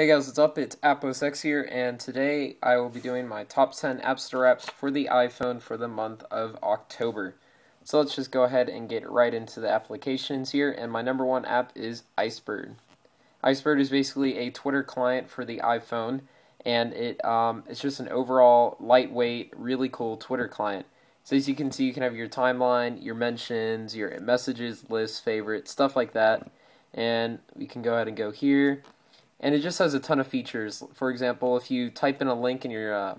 Hey guys, what's up? It's AppOsX here, and today I will be doing my top 10 App Store apps for the iPhone for the month of October. So let's just go ahead and get right into the applications here, and my number one app is Icebird. Icebird is basically a Twitter client for the iPhone, and it's just an overall lightweight, really cool Twitter client. So as you can see, you can have your timeline, your mentions, your messages, lists, favorites, stuff like that. And we can go ahead and go here. And it just has a ton of features. For example, if you type in a link in your,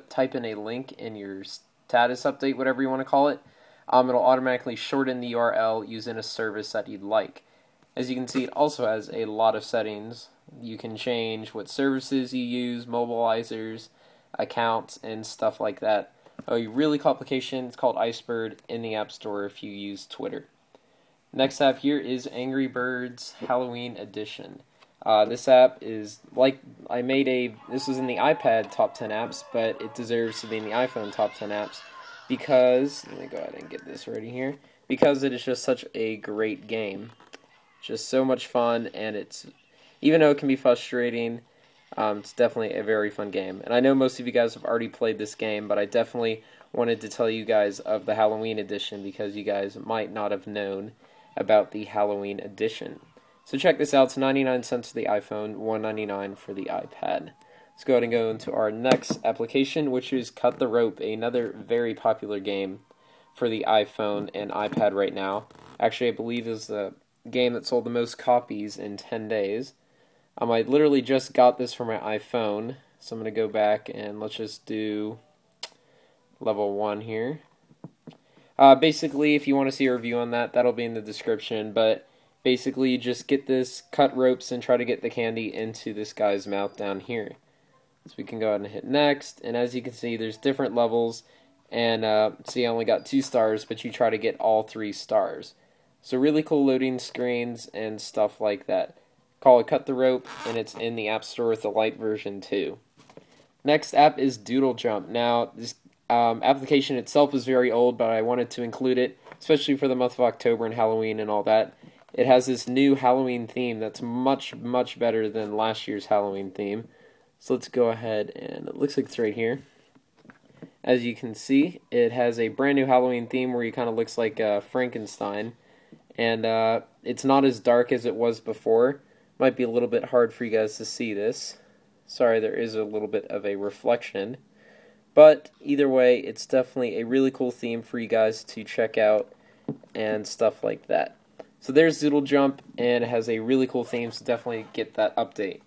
type in a link in your status update, whatever you want to call it, it'll automatically shorten the URL using a service that you'd like. As you can see, it also has a lot of settings. You can change what services you use, mobilizers, accounts, and stuff like that. A really cool application. It's called Icebird in the App Store if you use Twitter. Next app here is Angry Birds Halloween Edition. This app is like, this was in the iPad top 10 apps, but it deserves to be in the iPhone top 10 apps because, let me go ahead and get this ready here, because it is just such a great game. Just so much fun, and even though it can be frustrating, it's definitely a very fun game. And I know most of you guys have already played this game, but I definitely wanted to tell you guys of the Halloween edition because you guys might not have known about the Halloween edition. So check this out. It's 99 cents for the iPhone, $1.99 for the iPad. Let's go ahead and go into our next application, which is Cut the Rope, another very popular game for the iPhone and iPad right now. Actually, I believe is the game that sold the most copies in 10 days. I literally just got this for my iPhone, so I'm going to go back and let's just do level 1 here. Basically, if you want to see a review on that, that'll be in the description, but basically you just get this, cut ropes, and try to get the candy into this guy's mouth down here. So we can go ahead and hit next, and as you can see, there's different levels, and see, I only got 2 stars, but you try to get all 3 stars. So really cool loading screens and stuff like that. Call it Cut the Rope, and it's in the App Store with the light version too. Next app is Doodle Jump. Now, this application itself is very old, but I wanted to include it, especially for the month of October and Halloween and all that. It has this new Halloween theme that's much, much better than last year's Halloween theme. So let's go ahead, and it looks like it's right here. As you can see, it has a brand new Halloween theme where he kind of looks like Frankenstein. And it's not as dark as it was before. Might be a little bit hard for you guys to see this. Sorry, there is a little bit of a reflection. But either way, it's definitely a really cool theme for you guys to check out and stuff like that. So there's Doodle Jump, and it has a really cool theme, so definitely get that update.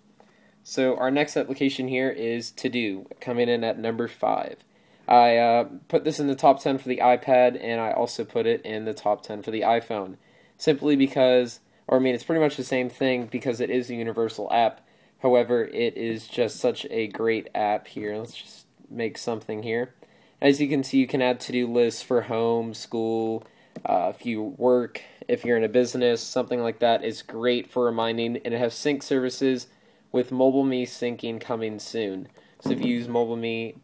So our next application here is ToDo, coming in at number 5. I put this in the top 10 for the iPad, and I also put it in the top 10 for the iPhone. Simply because, it's pretty much the same thing because it is a universal app. However, it is just such a great app here. Let's just make something here. As you can see, you can add to-do lists for home, school, if you work, if you're in a business, something like that. It's great for reminding, and it has sync services with MobileMe syncing coming soon. So if you use MobileMe,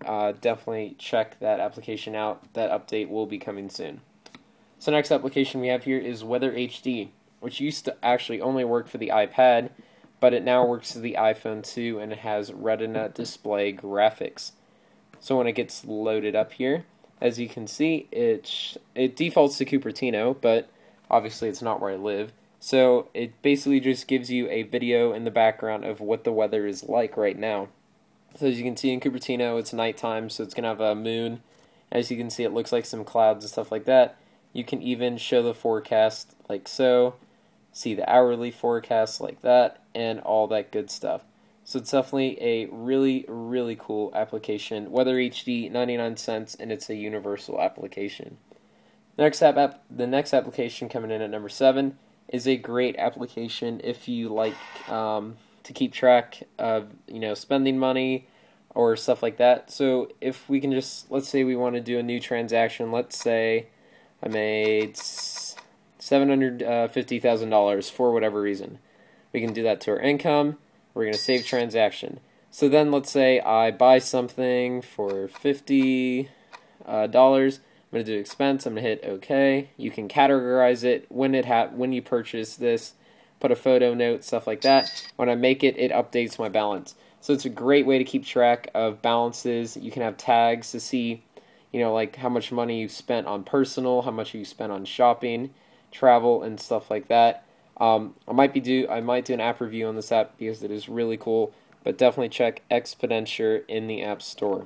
definitely check that application out. That update will be coming soon. So next application we have here is Weather HD, which used to actually only work for the iPad, but it now works for the iPhone too, and it has Retina display graphics. So when it gets loaded up here, as you can see, it defaults to Cupertino, but obviously it's not where I live. So it basically just gives you a video in the background of what the weather is like right now. So as you can see in Cupertino, it's nighttime, so it's going to have a moon. As you can see, it looks like some clouds and stuff like that. You can even show the forecast like so, see the hourly forecast like that, and all that good stuff. So it's definitely a really, really cool application. Weather HD, 99 cents, and it's a universal application. The next application coming in at number 7 is a great application if you like to keep track of spending money or stuff like that. So if we can just, let's say we want to do a new transaction. Let's say I made $750,000 for whatever reason. We can do that to our income. We're going to save transaction. So then let's say I buy something for $50. I'm going to do expense. I'm going to hit OK. You can categorize it when you purchase this. put a photo note, stuff like that. When I make it, it updates my balance. So it's a great way to keep track of balances. You can have tags to see, you know, like how much money you spent on personal, how much you spent on shopping, travel, and stuff like that. I might do an app review on this app because it is really cool, but definitely check Expenditure in the App Store.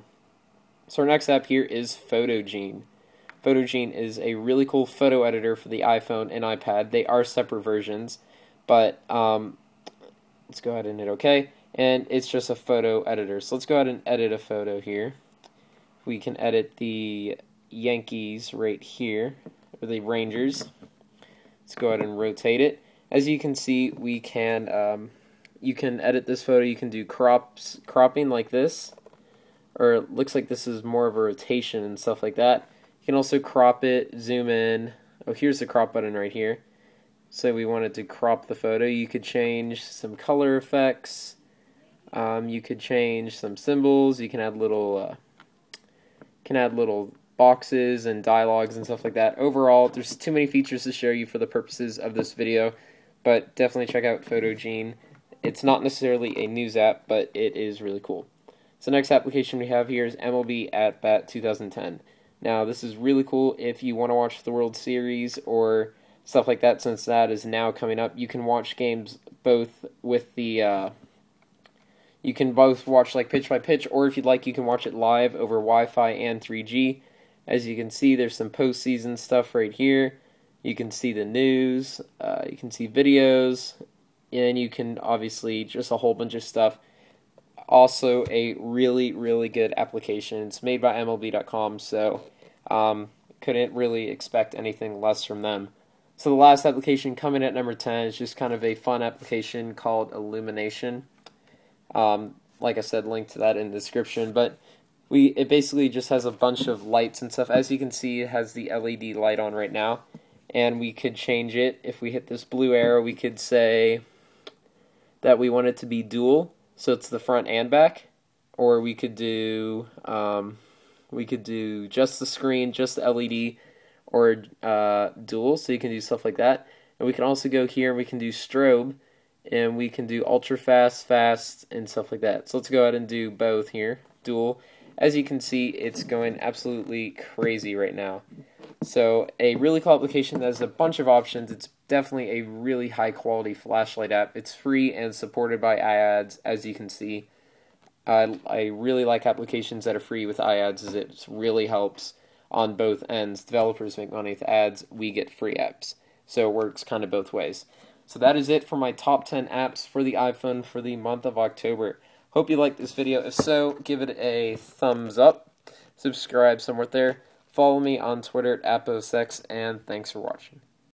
So our next app here is Photogene. Photogene is a really cool photo editor for the iPhone and iPad. They are separate versions, but let's go ahead and hit OK. And it's just a photo editor. So let's go ahead and edit a photo here. We can edit the Yankees right here, or the Rangers. Let's go ahead and rotate it. As you can see, we can you can edit this photo. You can do cropping like this, or it looks like this is more of a rotation and stuff like that. You can also crop it, zoom in. Oh, here's the crop button right here. So we wanted to crop the photo. You could change some color effects. You could change some symbols. You can add little boxes and dialogues and stuff like that. Overall, there's too many features to show you for the purposes of this video, but definitely check out Photogene. It's not necessarily a news app, but it is really cool. So next application we have here is MLB At Bat 2010. Now this is really cool if you want to watch the World Series or stuff like that, since that is now coming up. You can watch games both with the you can both watch like pitch by pitch, or if you'd like, you can watch it live over Wi-Fi and 3G. As you can see, there's some postseason stuff right here. You can see the news, you can see videos, and you can obviously just a whole bunch of stuff. Also a really, really good application. It's made by MLB.com, so couldn't really expect anything less from them. So the last application coming at number 10 is just kind of a fun application called Elimination. Like I said, link to that in the description, but it basically just has a bunch of lights and stuff. As you can see, it has the LED light on right now, and we could change it. If we hit this blue arrow, we could say that we want it to be dual, so it's the front and back, or we could do just the screen, just the LED, or dual, so you can do stuff like that. And we can also go here and we can do strobe, and we can do ultra fast, fast, and stuff like that. So let's go ahead and do both here, dual. As you can see, it's going absolutely crazy right now. So a really cool application that has a bunch of options. It's definitely a really high quality flashlight app. It's free and supported by iAds, as you can see. I really like applications that are free with iAds, as it really helps on both ends. Developers make money with ads, we get free apps. So it works kind of both ways. So that is it for my top 10 apps for the iPhone for the month of October. Hope you liked this video. If so, give it a thumbs up. Subscribe somewhere there. Follow me on Twitter at @AppOSX, and thanks for watching.